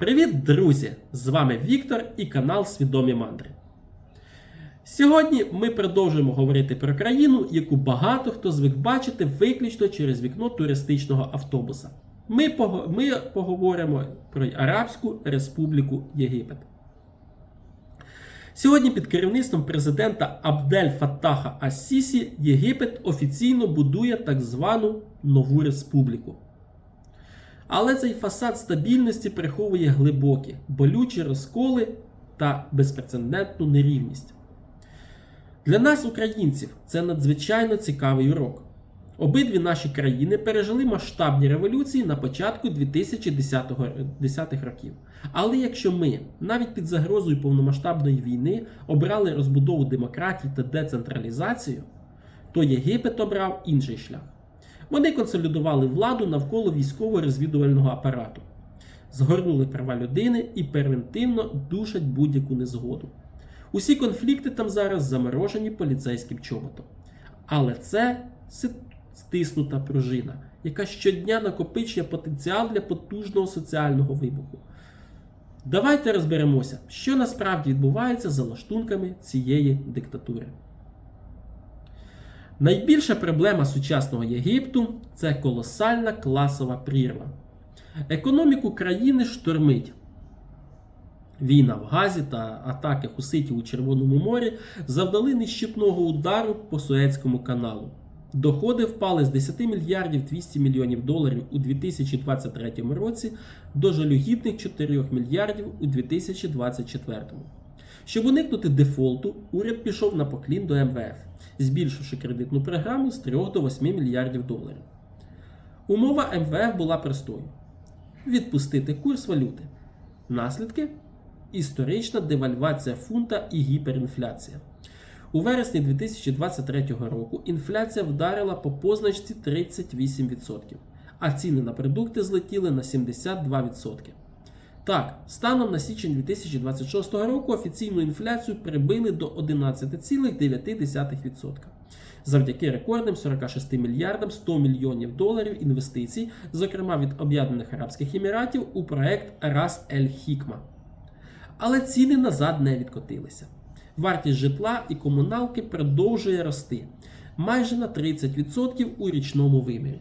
Привіт, друзі! З вами Віктор і канал Свідомі Мандри. Сьогодні ми продовжуємо говорити про країну, яку багато хто звик бачити виключно через вікно туристичного автобуса. Ми поговоримо про Арабську Республіку Єгипет. Сьогодні під керівництвом президента Абдель Фаттаха ас-Сісі Єгипет офіційно будує так звану нову республіку. Але цей фасад стабільності приховує глибокі, болючі розколи та безпрецедентну нерівність. Для нас, українців, це надзвичайно цікавий урок. Обидві наші країни пережили масштабні революції на початку 2010-х років. Але якщо ми, навіть під загрозою повномасштабної війни, обрали розбудову демократії та децентралізацію, то Єгипет обрав інший шлях. Вони консолідували владу навколо військово-розвідувального апарату, згорнули права людини і превентивно душать будь-яку незгоду. Усі конфлікти там зараз заморожені поліцейським чоботом. Але це стиснута пружина, яка щодня накопичує потенціал для потужного соціального вибуху. Давайте розберемося, що насправді відбувається за лаштунками цієї диктатури. Найбільша проблема сучасного Єгипту – це колосальна класова прірва. Економіку країни штормить. Війна в Газі та атаки хуситів у Червоному морі завдали нищівного удару по Суецькому каналу. Доходи впали з 10 мільярдів 200 мільйонів доларів у 2023 році до жалюгідних 4 мільярдів у 2024. Щоб уникнути дефолту, уряд пішов на поклін до МВФ, збільшивши кредитну програму з 3 до 8 мільярдів доларів. Умова МВФ була простою – відпустити курс валюти. Наслідки – історична девальвація фунта і гіперінфляція. У вересні 2023 року інфляція вдарила по позначці 38%, а ціни на продукти злетіли на 72%. Так, станом на січень 2026 року офіційну інфляцію прибили до 11,9%. Завдяки рекордним 46 мільярдам 100 мільйонів доларів інвестицій, зокрема від Об'єднаних Арабських Еміратів, у проект Рас Ель-Хікма. Але ціни назад не відкотилися. Вартість житла і комуналки продовжує рости майже на 30% у річному вимірі.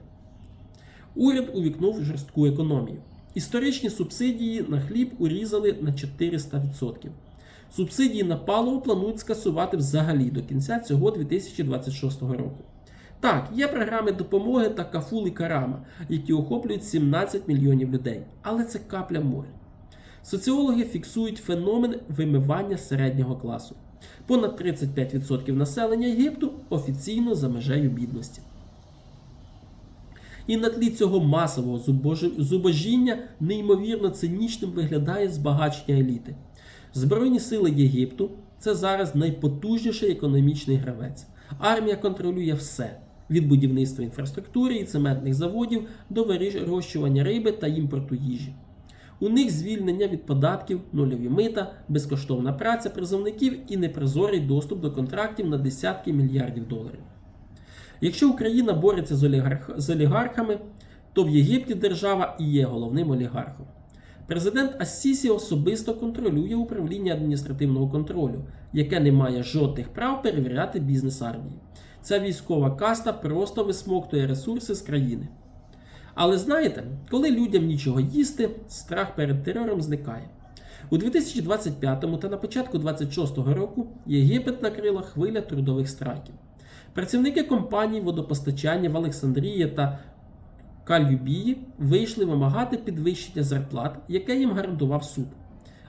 Уряд увікнув жорстку економію. Історичні субсидії на хліб урізали на 400%. Субсидії на паливо планують скасувати взагалі до кінця цього 2026 року. Так, є програми допомоги та Кафул і Карама, які охоплюють 17 мільйонів людей. Але це капля в морі. Соціологи фіксують феномен вимивання середнього класу. Понад 35% населення Єгипту офіційно за межею бідності. І на тлі цього масового зубожіння неймовірно цинічним виглядає збагачення еліти. Збройні сили Єгипту – це зараз найпотужніший економічний гравець. Армія контролює все – від будівництва інфраструктури і цементних заводів до вирощування риби та імпорту їжі. У них звільнення від податків, нульові мита, безкоштовна праця призовників і непрозорий доступ до контрактів на десятки мільярдів доларів. Якщо Україна бореться з олігархами, то в Єгипті держава і є головним олігархом. Президент ас-Сісі особисто контролює управління адміністративного контролю, яке не має жодних прав перевіряти бізнес армії. Ця військова каста просто висмоктує ресурси з країни. Але знаєте, коли людям нічого їсти, страх перед терором зникає. У 2025 та на початку 2026 року Єгипет накрила хвиля трудових страйків. Працівники компаній водопостачання в Олександрії та Кальюбії вийшли вимагати підвищення зарплат, яке їм гарантував суд.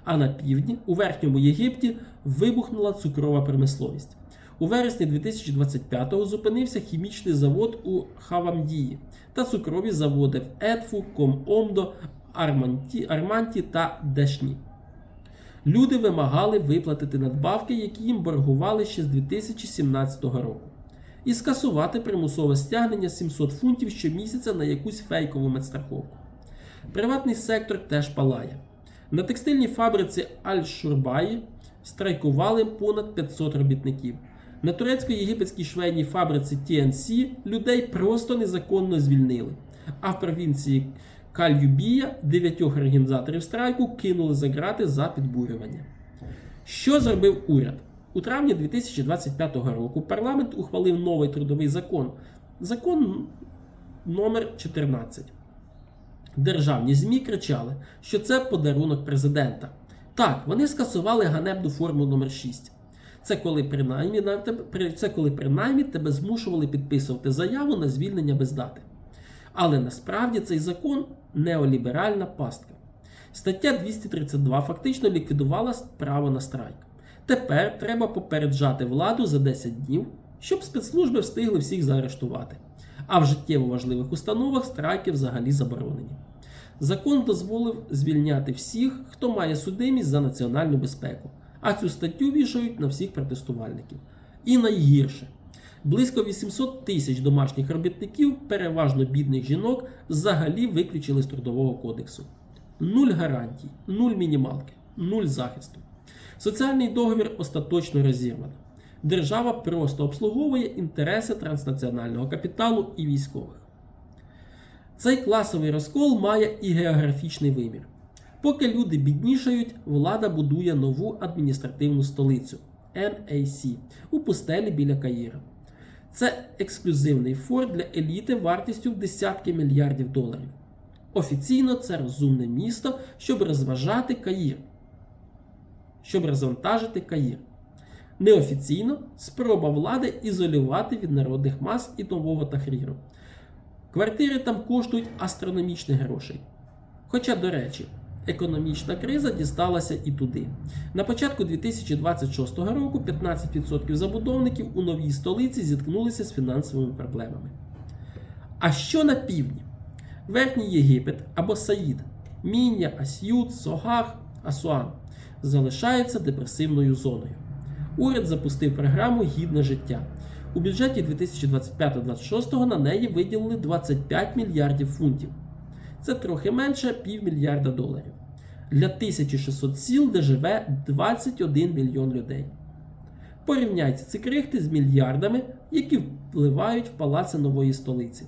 А на півдні, у Верхньому Єгипті, вибухнула цукрова промисловість. У вересні 2025-го зупинився хімічний завод у Хавамдії та цукрові заводи в Едфу, Ком-Омдо, Арманті та Дешні. Люди вимагали виплатити надбавки, які їм боргували ще з 2017 року, і скасувати примусове стягнення 700 фунтів щомісяця на якусь фейкову медстраховку. Приватний сектор теж палає. На текстильній фабриці Аль-Шурбаї страйкували понад 500 робітників. На турецько-єгипетській швейній фабриці TNC людей просто незаконно звільнили. А в провінції Кальюбія 9 організаторів страйку кинули за ґрати за підбурювання. Що зробив уряд? У травні 2025 року парламент ухвалив новий трудовий закон. Закон номер 14. Державні ЗМІ кричали, що це подарунок президента. Так, вони скасували ганебну формулу номер 6. Це коли принаймні тебе змушували підписувати заяву на звільнення без дати. Але насправді цей закон неоліберальна пастка. Стаття 232 фактично ліквідувала право на страйк. Тепер треба попереджати владу за 10 днів, щоб спецслужби встигли всіх заарештувати. А в життєво важливих установах страйки взагалі заборонені. Закон дозволив звільняти всіх, хто має судимість за національну безпеку. А цю статтю вішають на всіх протестувальників. І найгірше. Близько 800 тисяч домашніх робітників, переважно бідних жінок, взагалі виключили з Трудового кодексу. Нуль гарантій, нуль мінімалки, нуль захисту. Соціальний договір остаточно розірвано. Держава просто обслуговує інтереси транснаціонального капіталу і військових. Цей класовий розкол має і географічний вимір. Поки люди біднішають, влада будує нову адміністративну столицю – NAC у пустелі біля Каїра. Це ексклюзивний форт для еліти вартістю в десятки мільярдів доларів. Офіційно це розумне місто, щоб розвантажити Каїр. Неофіційно – спроба влади ізолювати від народних мас і нового Тахріру. Квартири там коштують астрономічних грошей. Хоча, до речі, економічна криза дісталася і туди. На початку 2026 року 15% забудовників у новій столиці зіткнулися з фінансовими проблемами. А що на півдні? Верхній Єгипет або Саїд, Міння, Асьют, Согах, Асуан залишаються депресивною зоною. Уряд запустив програму «Гідне життя». У бюджеті 2025-2026 на неї виділили 25 мільярдів фунтів. Це трохи менше півмільярда доларів. Для 1600 сіл, де живе 21 мільйон людей. Порівняйте ці крихти з мільярдами, які впливають в палаци нової столиці.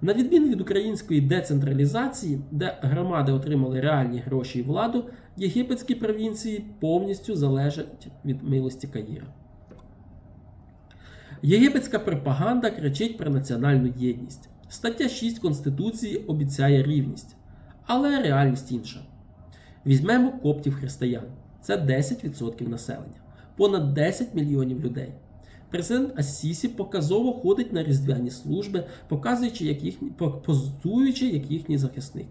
На відміну від української децентралізації, де громади отримали реальні гроші і владу, єгипетські провінції повністю залежать від милості Каїра. Єгипетська пропаганда кричить про національну єдність. Стаття 6 Конституції обіцяє рівність. Але реальність інша. Візьмемо коптів-християн. Це 10% населення. Понад 10 мільйонів людей. Президент Ас-Сісі показово ходить на різдвяні служби, позуючи як їхній захисник.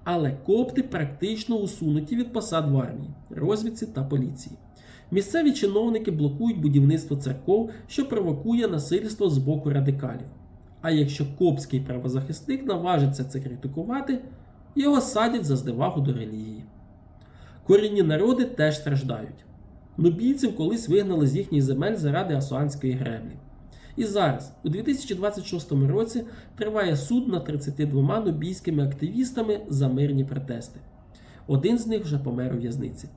Але копти практично усунуті від посад в армії, розвідці та поліції. Місцеві чиновники блокують будівництво церков, що провокує насильство з боку радикалів. А якщо коптський правозахисник наважиться це критикувати, його садять за зневагу до релігії. Корінні народи теж страждають. Нубійців колись вигнали з їхніх земель заради асуанської греблі. І зараз, у 2026 році, триває суд над 32 нубійськими активістами за мирні протести. Один з них вже помер у в'язниці.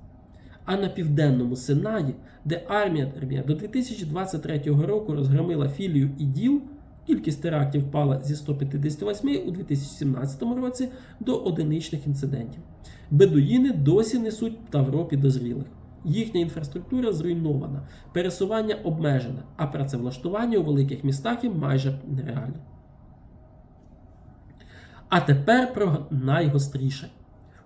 А на південному Синаї, де армія до 2023 року розгромила філію ІДІЛ, кількість терактів впала зі 158 у 2017 році до одиничних інцидентів. Бедуїни досі несуть тавро підозрілих. Їхня інфраструктура зруйнована, пересування обмежене, а працевлаштування у великих містах є майже нереальне. А тепер про найгостріше.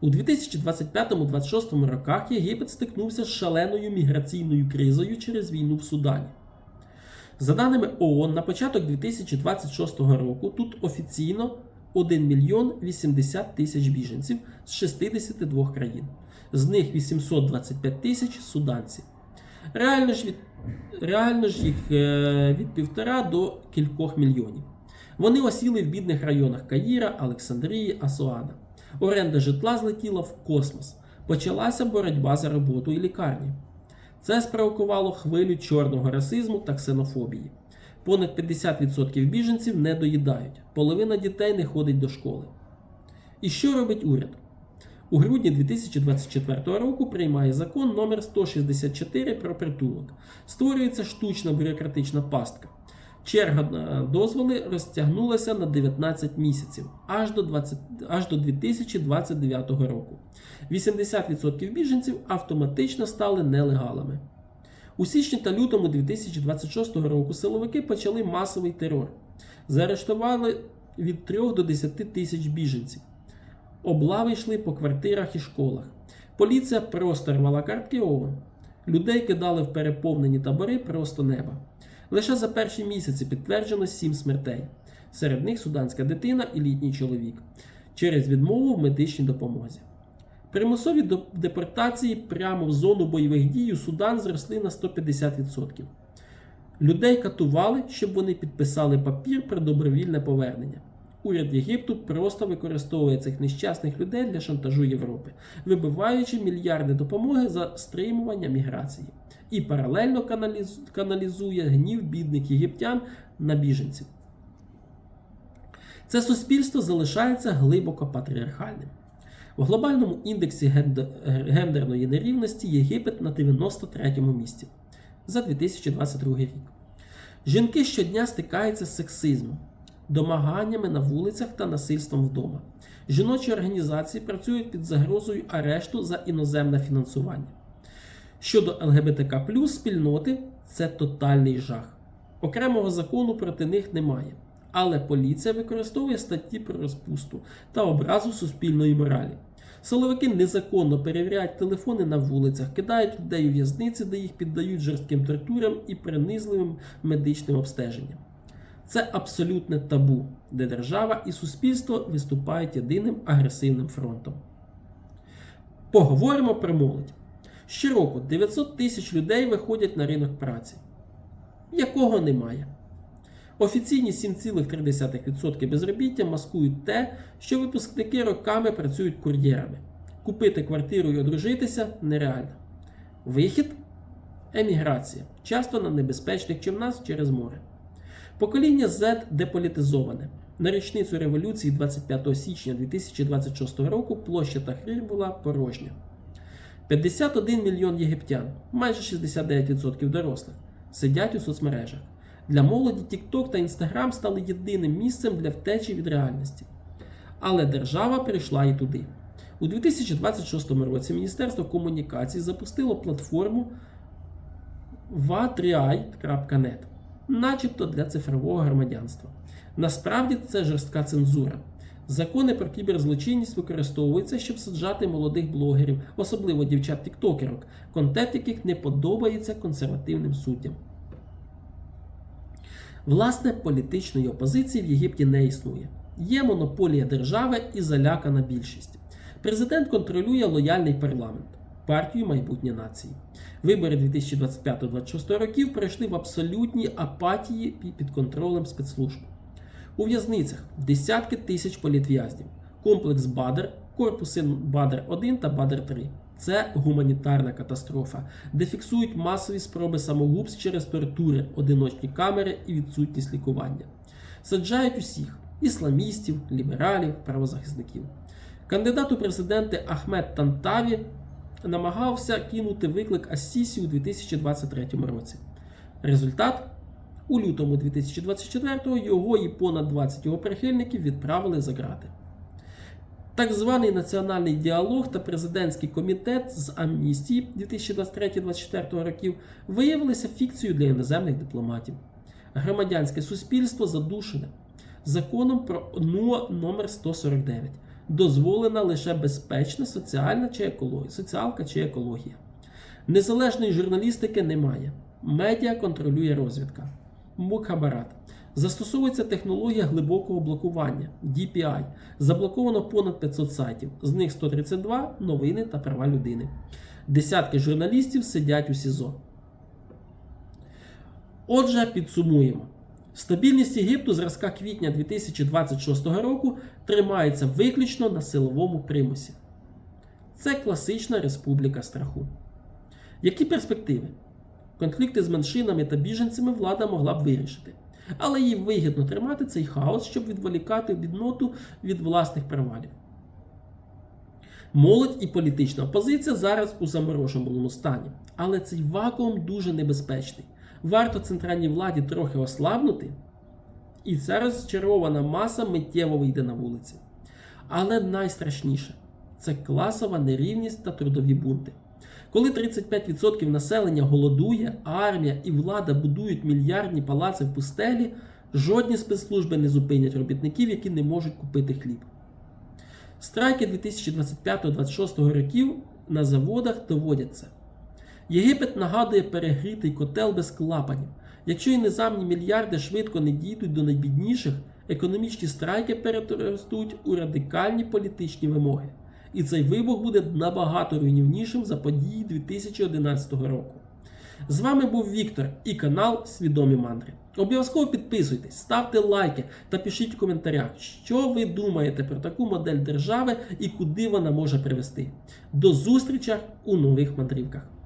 У 2025-2026 роках Єгипет стикнувся з шаленою міграційною кризою через війну в Судані. За даними ООН, на початок 2026 року тут офіційно 1 мільйон 80 тисяч біженців з 62 країн. З них 825 тисяч – суданці. Реально ж їх від 1,5 до кількох мільйонів. Вони осіли в бідних районах Каїра, Олександрії, Асуана. Оренда житла злетіла в космос. Почалася боротьба за роботу і лікарні. Це спровокувало хвилю чорного расизму та ксенофобії. Понад 50% біженців не доїдають, половина дітей не ходить до школи. І що робить уряд? У грудні 2024 року приймає закон номер 164 про притулок. Створюється штучна бюрократична пастка. Черга на дозволи розтягнулася на 19 місяців, аж до 2029 року. 80% біженців автоматично стали нелегалами. У січні та лютому 2026 року силовики почали масовий терор. Заарештували від 3 до 10 тисяч біженців. Облави йшли по квартирах і школах. Поліція просто рвала картки ООН. Людей кидали в переповнені табори просто неба. Лише за перші місяці підтверджено 7 смертей. Серед них суданська дитина і літній чоловік. Через відмову в медичній допомозі. Примусові депортації прямо в зону бойових дій у Судан зросли на 150%. Людей катували, щоб вони підписали папір про добровільне повернення. Уряд Єгипту просто використовує цих нещасних людей для шантажу Європи, вибиваючи мільярди допомоги за стримування міграції. І паралельно каналізує гнів бідних єгиптян на біженців. Це суспільство залишається глибоко патріархальним. В глобальному індексі гендерної нерівності Єгипет на 93-му місці за 2022 рік. Жінки щодня стикаються з сексизмом, домаганнями на вулицях та насильством вдома. Жіночі організації працюють під загрозою арешту за іноземне фінансування. Щодо ЛГБТК+ спільноти – це тотальний жах. Окремого закону проти них немає. Але поліція використовує статті про розпусту та образу суспільної моралі. Силовики незаконно перевіряють телефони на вулицях, кидають людей у в'язниці, де їх піддають жорстким тортурам і принизливим медичним обстеженням. Це абсолютне табу, де держава і суспільство виступають єдиним агресивним фронтом. Поговоримо про молодь. Щороку 900 тисяч людей виходять на ринок праці, якого немає. Офіційні 7,3% безробіття маскують те, що випускники роками працюють кур'єрами. Купити квартиру і одружитися нереально. Вихід – еміграція, часто на небезпечних човнах через море. Покоління Z деполітизоване. На річницю революції 25 січня 2026 року площа Тахрір була порожня. 51 мільйон єгиптян, майже 69% дорослих, сидять у соцмережах. Для молоді TikTok та Instagram стали єдиним місцем для втечі від реальності. Але держава прийшла і туди. У 2026 році Міністерство комунікацій запустило платформу wa3i.net, начебто для цифрового громадянства. Насправді це жорстка цензура. Закони про кіберзлочинність використовуються, щоб саджати молодих блогерів, особливо дівчат-тіктокерок, контент яких не подобається консервативним суддям. Власне, політичної опозиції в Єгипті не існує. Є монополія держави і залякана більшість. Президент контролює лояльний парламент, партію майбутнє нації. Вибори 2025-2026 років пройшли в абсолютній апатії під контролем спецслужб. У в'язницях десятки тисяч політв'язнів, комплекс Бадр, корпуси Бадр-1 та Бадр-3. Це гуманітарна катастрофа, де фіксують масові спроби самогубств через тортури, одиночні камери і відсутність лікування. Саджають усіх – ісламістів, лібералів, правозахисників. Кандидат у президенти Ахмед Тантаві намагався кинути виклик Ас-Сісі у 2023 році. Результат – у лютому 2024-го його і понад 20 його прихильників відправили за ґрати. Так званий національний діалог та президентський комітет з амністії 2023-2024 років виявилися фікцією для іноземних дипломатів. Громадянське суспільство задушене. Законом про НУА номер 149 дозволена лише безпечна соціалка чи екологія. Незалежної журналістики немає. Медіа контролює розвідка. Мухабарат. Застосовується технологія глибокого блокування – DPI. Заблоковано понад 500 сайтів, з них 132 – новини та права людини. Десятки журналістів сидять у СІЗО. Отже, підсумуємо. Стабільність Єгипту зразка квітня 2026 року тримається виключно на силовому примусі. Це класична республіка страху. Які перспективи? Конфлікти з меншинами та біженцями влада могла б вирішити. Але їй вигідно тримати цей хаос, щоб відволікати бідноту від власних провалів. Молодь і політична опозиція зараз у замороженому стані. Але цей вакуум дуже небезпечний. Варто центральній владі трохи ослабнути, і ця розчарована маса миттєво вийде на вулиці. Але найстрашніше – це класова нерівність та трудові бунти. Коли 35% населення голодує, а армія і влада будують мільярдні палаци в пустелі, жодні спецслужби не зупинять робітників, які не можуть купити хліб. Страйки 2025-2026 років на заводах доводять це. Єгипет нагадує перегрітий котел без клапанів. Якщо іноземні мільярди швидко не дійдуть до найбідніших, економічні страйки переростуть у радикальні політичні вимоги. І цей вибух буде набагато руйнівнішим за події 2011 року. З вами був Віктор і канал Свідомі Мандри. Обов'язково підписуйтесь, ставте лайки та пишіть в коментарях, що ви думаєте про таку модель держави і куди вона може привести. До зустрічі у нових мандрівках!